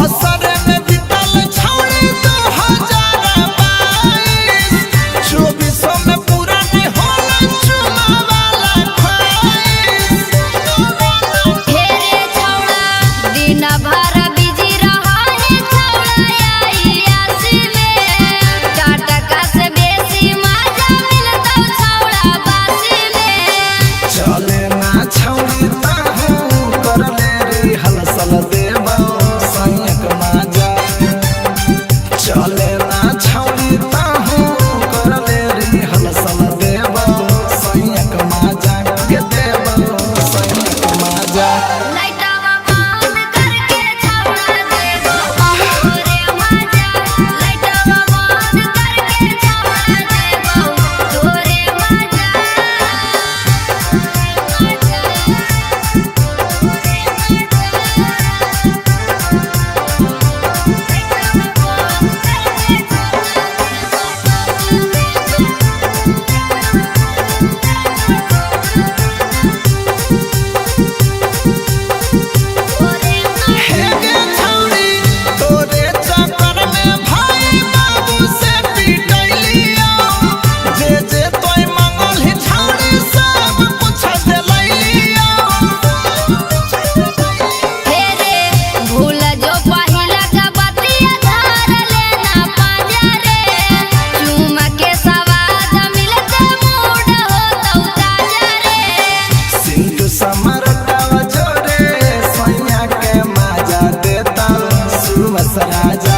असरे में बीतल छौड़ी 2022 24 में पूरा नहीं होला चुमा वाला ख्वाहिश। हेरे छौड़ा दिन भर बिजी रहे छौड़ा आसी में टाटका से बेसी मजा मिलता छौड़ा बासी में। चले ना छौड़ी ताहू कर ले री हलसल देबो सैयक माजा। चले ना छौड़ी ताहू कर ले री हलसल देबो सैयक माजा के देबो सैयक माजा। लाइटवा बंद करके छौड़ा देबो तोरे मजा। लाइटवा बंद करके छौड़ा देबो तोरे मजा। हे गे छौड़ी तोरे चक्कर में भाई बाबू से पिटैलियो। जे जे तोय मंगल ही छौड़ी सब कुछ देलैलियो। हेरे भूल जो पहिला का बतिया धार लेना पाजा रे। चुमा के सवाद मिलते मूड होतौ ताजा रे। सिंधु समरटवा जोरे सैया के माजा देता सुवस राजा।